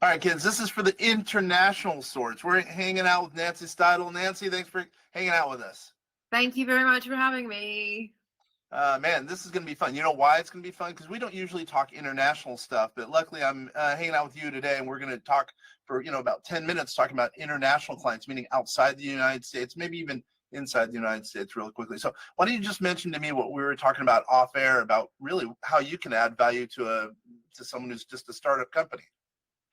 All right, kids, this is for the international sorts. We're hanging out with Nancy Steidl. Nancy, thanks for hanging out with us. Thank you very much for having me. Man, this is going to be fun. You know why it's going to be fun? Because we don't usually talk international stuff, but luckily I'm hanging out with you today, and we're going to talk for, about 10 minutes talking about international clients, meaning outside the United States, maybe even inside the United States really quickly. So why don't you just mention to me what we were talking about off air about really how you can add value to someone who's just a startup company.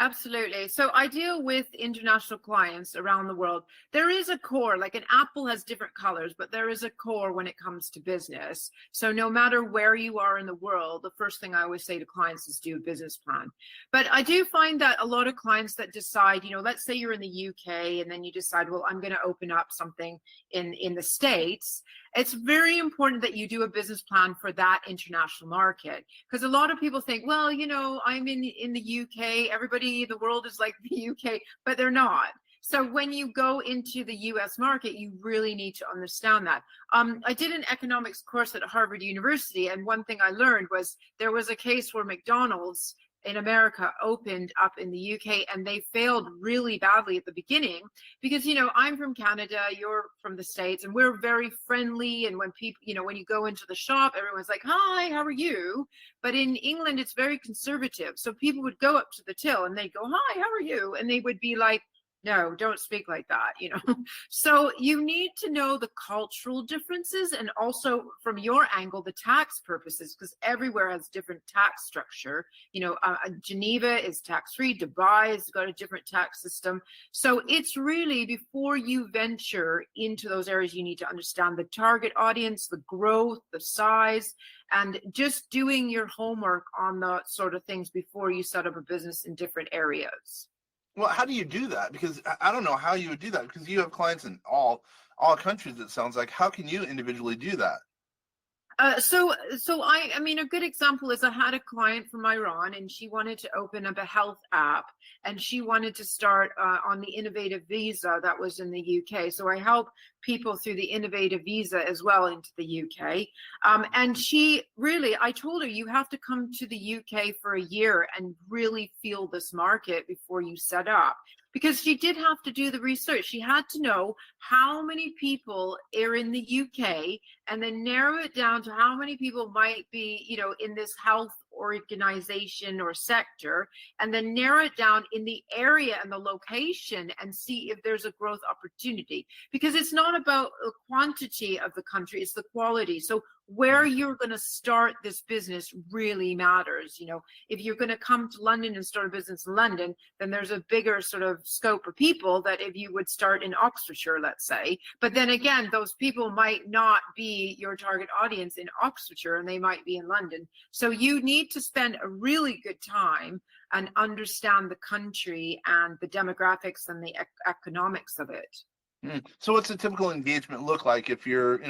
Absolutely. So I deal with international clients around the world. There is a core, like an apple has different colors, but there is a core when it comes to business. So no matter where you are in the world, the first thing I always say to clients is do a business plan. But I do find that a lot of clients that decide, let's say you're in the UK and then you decide, well, I'm going to open up something in the States. It's very important that you do a business plan for that international market, because a lot of people think, well, I'm in the UK, everybody, the world is like the UK, but they're not. So when you go into the US market, you really need to understand that. I did an economics course at Harvard University, and one thing I learned was there was a case where McDonald's in America opened up in the UK, and they failed really badly at the beginning because, I'm from Canada, you're from the States, and we're very friendly. And when people, when you go into the shop, everyone's like, hi, how are you? But in England, it's very conservative. So people would go up to the till and they'd go, hi, how are you? And they would be like, no, don't speak like that, So you need to know the cultural differences, and also from your angle, the tax purposes, because everywhere has different tax structure. Geneva is tax-free, Dubai has got a different tax system. So it's really, before you venture into those areas, you need to understand the target audience, the growth, the size, and just doing your homework on the sort of things before you set up a business in different areas. Well, how do you do that? Because I don't know how you would do that, because you have clients in all countries, it sounds like. How can you individually do that? So I mean, a good example is I had a client from Iran, and she wanted to open up a health app, and she wanted to start on the innovative visa that was in the UK. So I help people through the innovative visa as well into the UK. And I told her, you have to come to the UK for a year and really feel this market before you set up. Because she did have to do the research. She had to know how many people are in the UK, and then narrow it down to how many people might be, in this health organization or sector, and then narrow it down in the area and the location and see if there's a growth opportunity. Because it's not about the quantity of the country, it's the quality. So where you're going to start this business really matters. If you're going to come to London and start a business in London, then there's a bigger sort of scope of people that if you would start in Oxfordshire, let's say. But then again, those people might not be your target audience in Oxfordshire, and they might be in London. So you need to spend a really good time and understand the country and the demographics and the economics of it. So what's a typical engagement look like if you're,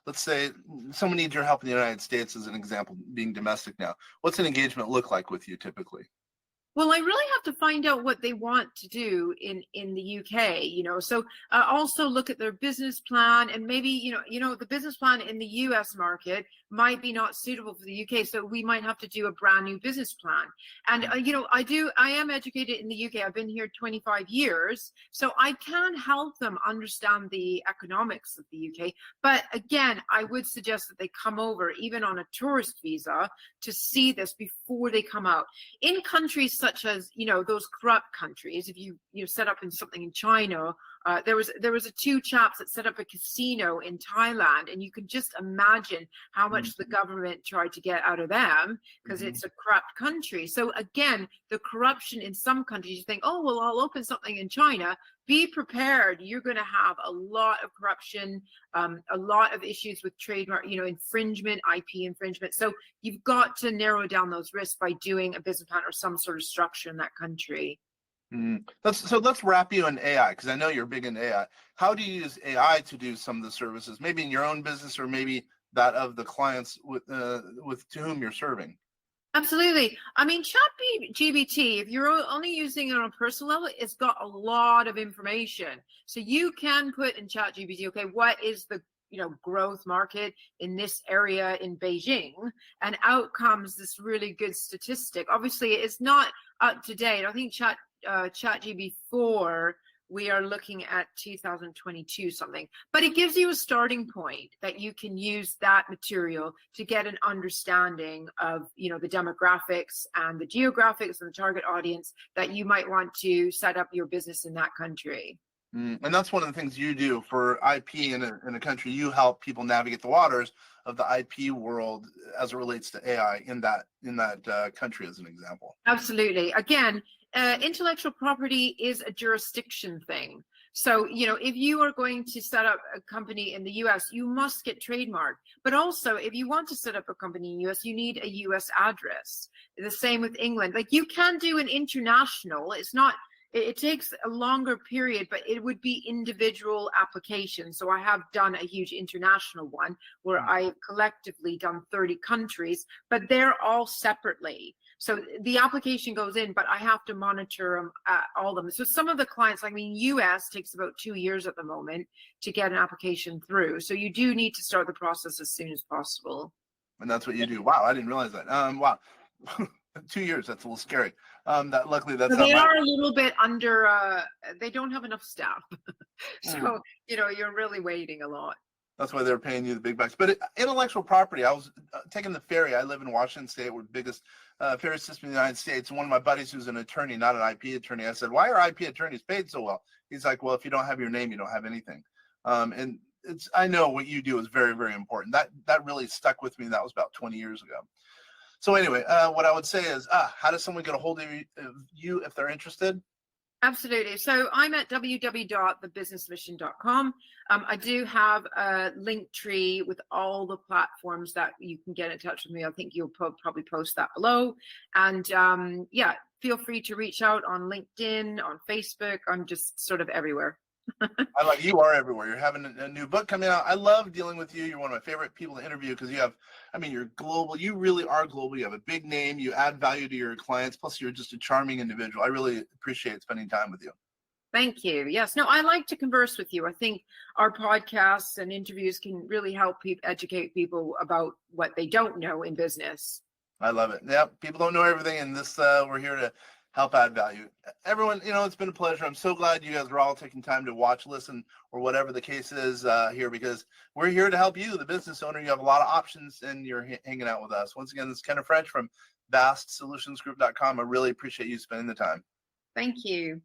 let's say someone needs your help in the United States, as an example, being domestic now? What's an engagement look like with you typically? Well, I really have to find out what they want to do in the UK, so also look at their business plan, and maybe, the business plan in the US market might be not suitable for the UK. So we might have to do a brand new business plan. And, I am educated in the UK. I've been here 25 years. So I can help them understand the economics of the UK. But again, I would suggest that they come over, even on a tourist visa, to see this before they come out. In countries such as, those corrupt countries, if you set up in something in China, there was two chaps that set up a casino in Thailand, and you can just imagine how much the government tried to get out of them, because it's a corrupt country. So again, the corruption in some countries, you think, oh, well, I'll open something in China. Be prepared. You're going to have a lot of corruption, a lot of issues with trademark, infringement, IP infringement. So you've got to narrow down those risks by doing a business plan or some sort of structure in that country. Let's wrap you in AI, because I know you're big in AI. How do you use AI to do some of the services, maybe in your own business or maybe that of the clients with to whom you're serving? Absolutely. I mean, ChatGPT, if you're only using it on a personal level, it's got a lot of information. So you can put in ChatGPT, okay, what is the growth market in this area in Beijing, and out comes this really good statistic. Obviously, it's not up to date. I think ChatGPT-4, we are looking at 2022 something, but it gives you a starting point that you can use that material to get an understanding of, the demographics and the geographics and the target audience that you might want to set up your business in that country. And that's one of the things you do for IP in a country. You help people navigate the waters of the IP world as it relates to AI in that country, as an example. Absolutely. Again, intellectual property is a jurisdiction thing. So, if you are going to set up a company in the US, you must get trademarked. But also, if you want to set up a company in the US, you need a US address. The same with England. Like, you can do an international. It takes a longer period, but it would be individual applications. So I have done a huge international one where I've collectively done 30 countries, but they're all separately. So the application goes in, but I have to monitor them, all of them. So some of the clients, US takes about 2 years at the moment to get an application through. So you do need to start the process as soon as possible. And that's what you do. Wow, I didn't realize that. Wow. 2 years, that's a little scary. Luckily that's they are a little bit under, they don't have enough staff. So, you're really waiting a lot. That's why they're paying you the big bucks. But intellectual property, I was taking the ferry. I live in Washington State. We're the biggest ferry system in the United States. And one of my buddies who's an attorney, not an IP attorney, I said, why are IP attorneys paid so well? He's like, well, if you don't have your name, you don't have anything. And I know what you do is very, very important. That really stuck with me. That was about 20 years ago. So anyway, what I would say is, how does someone get a hold of you if they're interested? Absolutely. So I'm at www.thebusinessmission.com. I do have a link tree with all the platforms that you can get in touch with me. I think you'll probably post that below. And feel free to reach out on LinkedIn, on Facebook. I'm just sort of everywhere. You are everywhere. You're having a new book coming out. I love dealing with you. You're one of my favorite people to interview because you're global. You really are global. You have a big name. You add value to your clients. Plus, you're just a charming individual. I really appreciate spending time with you. Thank you. Yes. No, I like to converse with you. I think our podcasts and interviews can really help educate people about what they don't know in business. I love it. Yeah, people don't know everything, and this we're here to help add value. Everyone, it's been a pleasure. I'm so glad you guys are all taking time to watch, listen, or whatever the case is here, because we're here to help you, the business owner. You have a lot of options, and you're hanging out with us. Once again, this is Kenneth French from VastSolutionsGroup.com. I really appreciate you spending the time. Thank you.